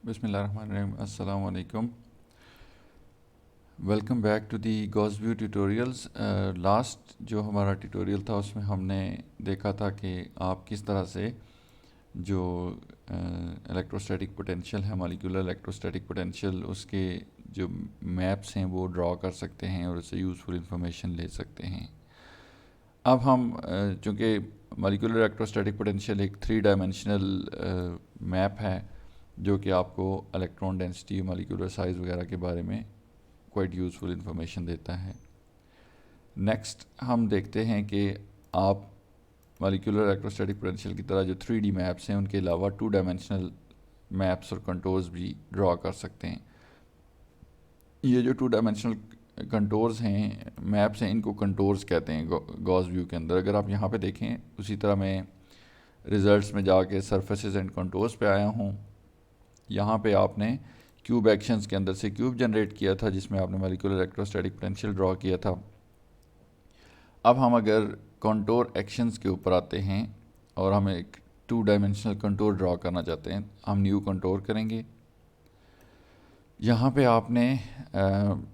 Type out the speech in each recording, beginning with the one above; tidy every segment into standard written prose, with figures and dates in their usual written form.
बिस्मिल्लाहिर्रहमानिर्रहीम। अस्सलाम वालेकुम। Welcome back to the Gauss View tutorials. Last जो हमारा ट्यूटोरियल था उसमें हमने देखा था कि आप किस तरह से जो इलेक्ट्रोस्टैटिक पोटेंशियल है, मॉलिक्यूलर इलेक्ट्रोस्टैटिक पोटेंशियल, उसके जो मैप्स हैं वो ड्रॉ कर सकते हैं और उससे यूज़फुल इंफॉर्मेशन ले सकते हैं। अब हम चूँकि मॉलिक्यूलर इलेक्ट्रोस्टैटिक पोटेंशियल एक 3 डायमेंशनल मैप है जो कि आपको इलेक्ट्रॉन डेंसिटी, मॉलिक्यूलर साइज़ वगैरह के बारे में क्वाइट यूज़फुल इंफॉर्मेशन देता है। नेक्स्ट हम देखते हैं कि आप मॉलिक्यूलर इलेक्ट्रोस्टैटिक पोटेंशियल की तरह जो 3D मैप्स हैं उनके अलावा 2 डायमेंशनल मैप्स और कंटोर्स भी ड्रॉ कर सकते हैं। ये जो 2 डायमेंशनल कंटोर्स हैं, मैप्स हैं, इनको कंटोर्स कहते हैं गॉस व्यू के अंदर। अगर आप यहाँ पे देखें, उसी तरह मैं रिजल्ट्स में जाके सरफेसेस एंड कंटोर्स पे आया हूँ। यहाँ पे आपने क्यूब एक्शंस के अंदर से क्यूब जनरेट किया था जिसमें आपने मॉलिक्यूलर इलेक्ट्रोस्टैटिक पोटेंशियल ड्रॉ किया था। अब हम अगर कंटोर एक्शंस के ऊपर आते हैं और हम एक 2 डायमेंशनल कंटोर ड्रॉ करना चाहते हैं, हम न्यू कंटोर करेंगे। यहाँ पे आपने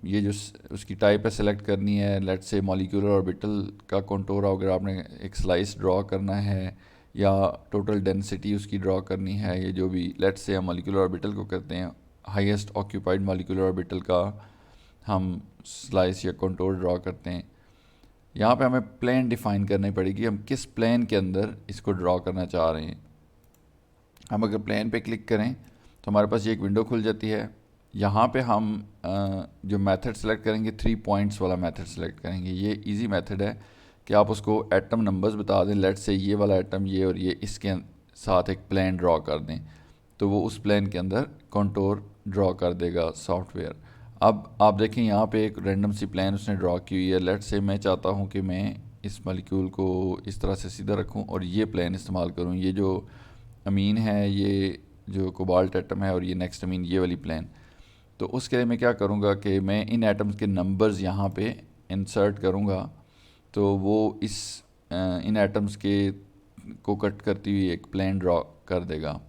ये जो उसकी टाइप है सेलेक्ट करनी है। लेट्स से मॉलिक्यूलर ऑर्बिटल का कंटोर, अगर आपने एक स्लाइस ड्रॉ करना है या टोटल डेंसिटी उसकी ड्रॉ करनी है, ये जो भी लेट्स से हम मॉलिक्यूलर ऑर्बिटल को करते हैं, हाईएस्ट ऑक्यूपाइड मॉलिक्यूलर ऑर्बिटल का हम स्लाइस या कंटोर ड्रॉ करते हैं। यहाँ पे हमें प्लेन डिफाइन करनी पड़ेगी, हम किस प्लेन के अंदर इसको ड्रॉ करना चाह रहे हैं। हम अगर प्लेन पे क्लिक करें तो हमारे पास ये एक विंडो खुल जाती है। यहाँ पे हम जो मेथड सेलेक्ट करेंगे, 3 पॉइंट्स वाला मेथड सेलेक्ट करेंगे। ये इजी मेथड है कि आप उसको एटम नंबर्स बता दें। लेट्स से ये वाला एटम ये और ये, इसके साथ एक प्लेन ड्रॉ कर दें तो वो उस प्लेन के अंदर कंटोर ड्रॉ कर देगा सॉफ्टवेयर। अब आप देखें यहाँ पे एक रैंडम सी प्लेन उसने ड्रॉ की हुई है। लेट्स से मैं चाहता हूँ कि मैं इस मॉलिक्यूल को इस तरह से सीधा रखूँ और ये प्लेन इस्तेमाल करूँ। ये जो अमीन है, ये जो कोबाल्ट एटम है, और ये नेक्स्ट अमीन, ये वाली प्लेन। तो उसके लिए मैं क्या करूँगा कि मैं इन एटम्स के नंबर्स यहाँ पे इंसर्ट करूँगा तो वो इस इन एटम्स के को कट करती हुई एक प्लेन ड्रॉ कर देगा।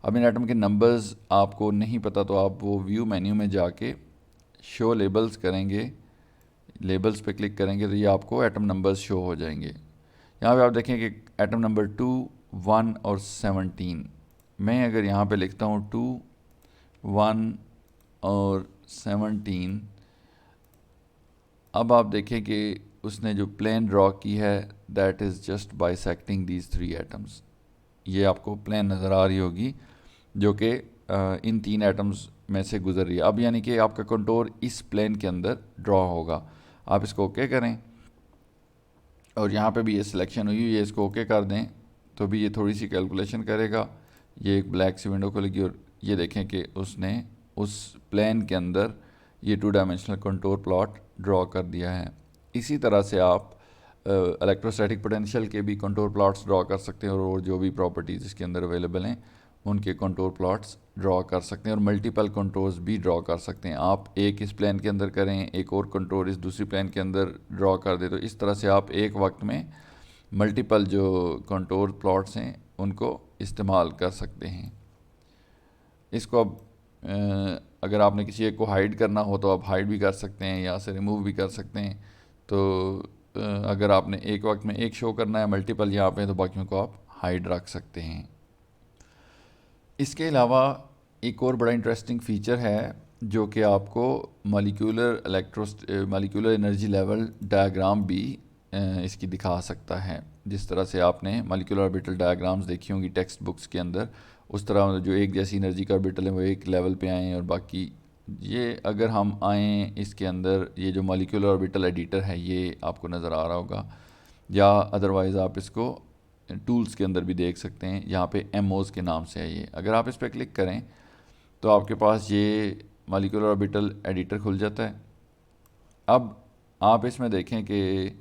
अब इन एटम के नंबर्स आपको नहीं पता तो आप वो व्यू मेन्यू में जाके शो लेबल्स करेंगे, लेबल्स पे क्लिक करेंगे तो ये आपको एटम नंबर्स शो हो जाएंगे। यहाँ पे आप देखें कि एटम नंबर 2, 1 और 17। मैं अगर यहाँ पे लिखता हूँ 2, 1 और 17, अब आप देखें कि उसने जो प्लेन ड्रॉ की है that is just bisecting these 3 atoms. ये आपको प्लेन नज़र आ रही होगी जो कि इन 3 एटम्स में से गुजर रही है। अब यानी कि आपका कंटोर इस प्लेन के अंदर ड्रॉ होगा। आप इसको ओके करें और यहाँ पे भी ये सिलेक्शन हुई है, इसको ओके कर दें तो भी ये थोड़ी सी कैलकुलेशन करेगा। ये एक ब्लैक सी विंडो खुलेगी और ये देखें कि उसने उस प्लेन के अंदर ये 2 डायमेंशनल कंटोर प्लॉट ड्रॉ कर दिया है। इसी तरह से आप इलेक्ट्रोस्टैटिक पोटेंशियल के भी कंटोर प्लॉट्स ड्रॉ कर सकते हैं और जो भी प्रॉपर्टीज़ इसके अंदर अवेलेबल हैं उनके कंटोर प्लॉट्स ड्रॉ कर सकते हैं और मल्टीपल कंटोर्स भी ड्रॉ कर सकते हैं। आप एक इस प्लेन के अंदर करें, एक और कंटोर इस दूसरी प्लेन के अंदर ड्रॉ कर दे, तो इस तरह से आप एक वक्त में मल्टीपल जो कंटोर प्लॉट्स हैं उनको इस्तेमाल कर सकते हैं। इसको अब अगर आपने किसी एक को हाइड करना हो तो आप हाइड भी कर सकते हैं, यहाँ से रिमूव भी कर सकते हैं। तो अगर आपने एक वक्त में एक शो करना है मल्टीपल यहाँ पे, तो बाकियों को आप हाइड रख सकते हैं। इसके अलावा एक और बड़ा इंटरेस्टिंग फ़ीचर है जो कि आपको मॉलिक्यूलर एनर्जी लेवल डायग्राम भी इसकी दिखा सकता है। जिस तरह से आपने मॉलिक्यूलर ऑर्बिटल डायग्राम्स देखी होंगी टेक्स्ट बुक्स के अंदर, उस तरह जो एक जैसी एनर्जी का ऑर्बिटल है वो एक लेवल पे आएँ और बाकी ये अगर हम आएँ इसके अंदर, ये जो मॉलिक्यूलर ऑर्बिटल एडिटर है ये आपको नज़र आ रहा होगा, या अदरवाइज़ आप इसको टूल्स के अंदर भी देख सकते हैं। यहाँ पे एमओज़ के नाम से है ये। अगर आप इस पर क्लिक करें तो आपके पास ये मॉलिक्यूलर ऑर्बिटल एडिटर खुल जाता है। अब आप इसमें देखें कि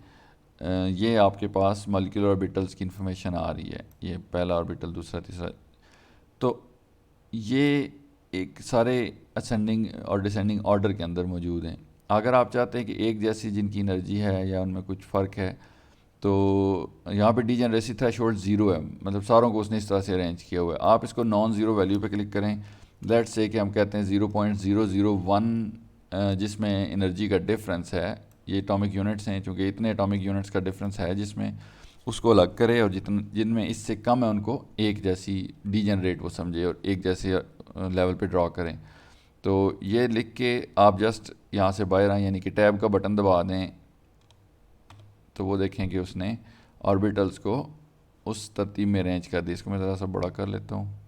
ये आपके पास मॉलिक्यूलर ऑर्बिटल्स की इन्फॉर्मेशन आ रही है, ये पहला ऑर्बिटल, दूसरा, तीसरा। तो ये एक सारे असेंडिंग और डिसेंडिंग ऑर्डर के अंदर मौजूद हैं। अगर आप चाहते हैं कि एक जैसी जिनकी एनर्जी है या उनमें कुछ फ़र्क है तो यहाँ पे डीजेनरेसी थ्रेशोल्ड 0 है, मतलब सारों को उसने इस तरह से अरेंज किया हुआ है। आप इसको नॉन ज़ीरो वैल्यू पे क्लिक करें लेट्स से कि हम कहते हैं 0.001 जिसमें एनर्जी का डिफरेंस है, ये एटॉमिक यूनिट्स हैं, चूँकि इतने एटॉमिक यूनिट्स का डिफरेंस है जिसमें उसको अलग करे, और जिनमें इससे कम है उनको एक जैसी डीजनरेट वो समझे और एक जैसे लेवल पे ड्रॉ करें। तो ये लिख के आप जस्ट यहाँ से बाहर आएँ, यानी कि टैब का बटन दबा दें, तो वो देखें कि उसने ऑर्बिटल्स को उस तरतीब में अरेंज कर दी। इसको मैं ज़रा सा बड़ा कर लेता हूँ।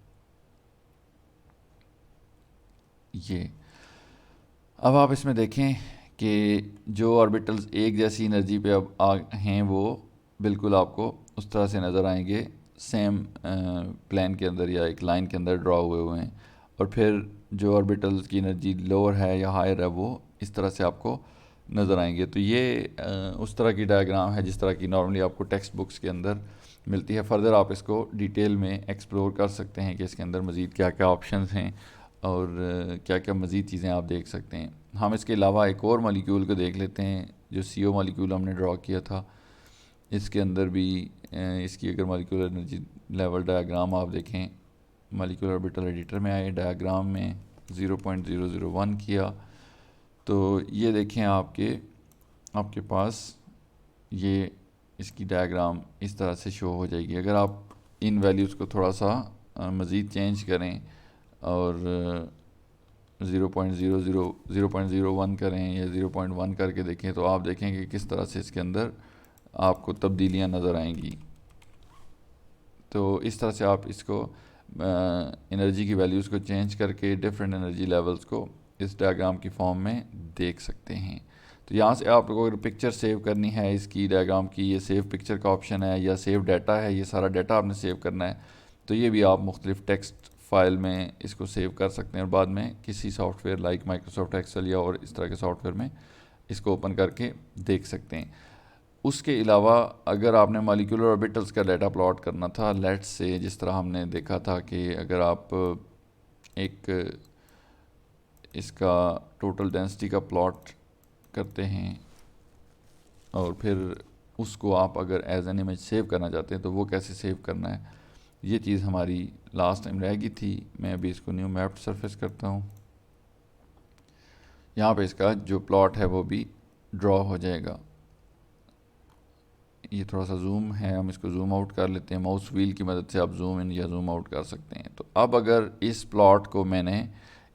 ये अब आप इसमें देखें कि जो ऑर्बिटल्स एक जैसी एनर्जी पे अब हैं वो बिल्कुल आपको उस तरह से नज़र आएंगे, सेम प्लेन के अंदर या एक लाइन के अंदर ड्रॉ हुए हैं। और फिर जो ऑर्बिटल्स की एनर्जी लोअर है या हायर है वो इस तरह से आपको नज़र आएंगे। तो ये उस तरह की डायग्राम है जिस तरह की नॉर्मली आपको टेक्स्ट बुक्स के अंदर मिलती है। फर्दर आप इसको डिटेल में एक्सप्लोर कर सकते हैं कि इसके अंदर मज़ीद क्या क्या ऑप्शंस हैं और क्या क्या मज़ीद चीज़ें आप देख सकते हैं। हम इसके अलावा एक और मॉलिक्यूल को देख लेते हैं जो CO मॉलिक्यूल हमने ड्रॉ किया था। इसके अंदर भी इसकी अगर मॉलिक्यूलर एनर्जी लेवल डायग्राम आप देखें, मॉलिक्यूलर ऑर्बिटल एडिटर में आए, डायग्राम में 0.001 किया, तो ये देखें आपके पास ये इसकी डायग्राम इस तरह से शो हो जाएगी। अगर आप इन वैल्यूज़ को थोड़ा सा मज़ीद चेंज करें और 0.01 करें या 0.1 करके देखें, तो आप देखेंगे कि किस तरह से इसके अंदर आपको तब्दीलियां नज़र आएंगी। तो इस तरह से आप इसको एनर्जी की वैल्यूज़ को चेंज करके डिफरेंट एनर्जी लेवल्स को इस डायग्राम की फॉर्म में देख सकते हैं। तो यहाँ से आप लोगों को अगर पिक्चर सेव करनी है इसकी डायग्राम की, ये सेव पिक्चर का ऑप्शन है, या सेव डाटा है, ये सारा डाटा आपने सेव करना है, तो ये भी आप मुख्तलिफ टेक्स्ट फाइल में इसको सेव कर सकते हैं और बाद में किसी सॉफ्टवेयर लाइक माइक्रोसॉफ्ट एक्सेल या और इस तरह के सॉफ्टवेयर में इसको ओपन करके देख सकते हैं। उसके अलावा अगर आपने मॉलिक्यूलर ऑर्बिटल्स का डाटा प्लॉट करना था, लेट्स से जिस तरह हमने देखा था कि अगर आप एक इसका टोटल डेंसिटी का प्लॉट करते हैं और फिर उसको आप अगर एज एन इमेज सेव करना चाहते हैं तो वो कैसे सेव करना है, ये चीज़ हमारी लास्ट टाइम रह गई थी। मैं अभी इसको न्यू मैप्ड सरफेस करता हूँ। यहाँ पे इसका जो प्लॉट है वो भी ड्रॉ हो जाएगा। ये थोड़ा सा जूम है, हम इसको जूम आउट कर लेते हैं। माउस व्हील की मदद से आप जूम इन या जूम आउट कर सकते हैं। तो अब अगर इस प्लॉट को मैंने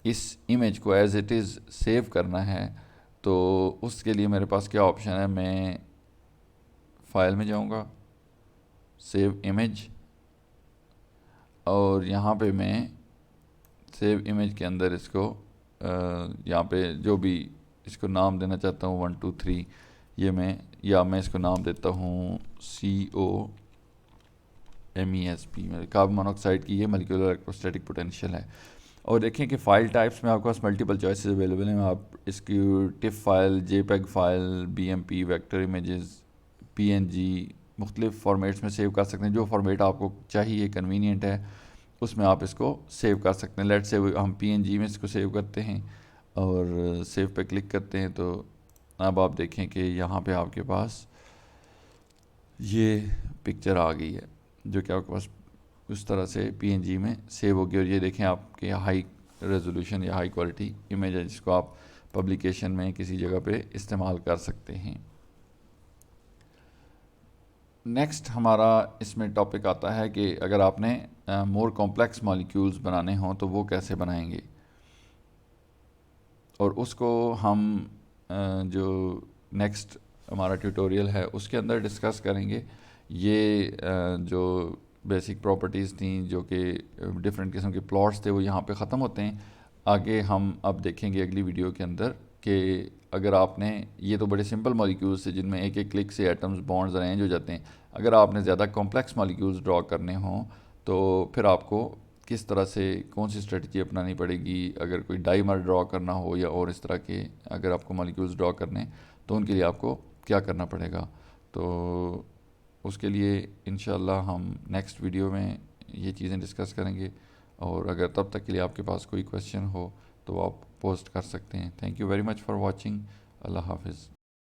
इस इमेज को एज इट इज़ सेव करना है तो उसके लिए मेरे पास क्या ऑप्शन है, मैं फाइल में जाऊँगा, सेव इमेज, और यहाँ पे मैं सेव इमेज के अंदर इसको यहाँ पे जो भी इसको नाम देना चाहता हूँ 1 2 3 ये मैं इसको नाम देता हूँ COMESP। मेरे कार्बन मोनोऑक्साइड की ये मॉलिक्यूलर इलेक्ट्रोस्टैटिक पोटेंशियल है। और देखें कि फ़ाइल टाइप्स में आपके पास मल्टीपल चॉइसेस अवेलेबल हैं। आप इसकी tiff file, JPEG file, BMP, vector images, PNG मुख्तलिफ फॉर्मेट्स में सेव कर सकते हैं। जो फॉर्मेट आपको चाहिए कन्वीनियंट है उसमें आप इसको सेव कर सकते हैं। लेट से हम PNG में इसको सेव करते हैं और सेव पे क्लिक करते हैं, तो अब आप देखें कि यहाँ पे आपके पास ये पिक्चर आ गई है जो कि आपके पास उस तरह से PNG में सेव होगी। और ये देखें आपके हाई रेजोल्यूशन या हाई क्वालिटी इमेज है जिसको आप पब्लिकेशन में किसी जगह पे इस्तेमाल कर सकते हैं। नेक्स्ट हमारा इसमें टॉपिक आता है कि अगर आपने मोर कॉम्प्लेक्स मॉलिक्यूल्स बनाने हों तो वो कैसे बनाएंगे, और उसको हम जो नेक्स्ट हमारा ट्यूटोरियल है उसके अंदर डिस्कस करेंगे। ये जो बेसिक प्रॉपर्टीज़ थी जो कि डिफरेंट किस्म के प्लॉट्स थे वो यहाँ पे ख़त्म होते हैं। आगे हम अब देखेंगे अगली वीडियो के अंदर कि अगर आपने, ये तो बड़े सिंपल मॉलिक्यूल्स थे जिनमें एक एक क्लिक से एटम्स बॉन्ड्स अरेंज हो जाते हैं। अगर आपने ज़्यादा कॉम्प्लेक्स मॉलिक्यूल्स ड्रॉ करने हों तो फिर आपको किस तरह से कौन सी स्ट्रेटजी अपनानी पड़ेगी। अगर कोई डाइमर ड्रॉ करना हो या और इस तरह के अगर आपको मॉलिक्यूल्स ड्रॉ करने तो उनके लिए आपको क्या करना पड़ेगा, तो उसके लिए इंशाल्लाह हम नेक्स्ट वीडियो में ये चीज़ें डिस्कस करेंगे। और अगर तब तक के लिए आपके पास कोई क्वेश्चन हो तो आप पोस्ट कर सकते हैं। Thank you very much for watching. Allah हाफिज़।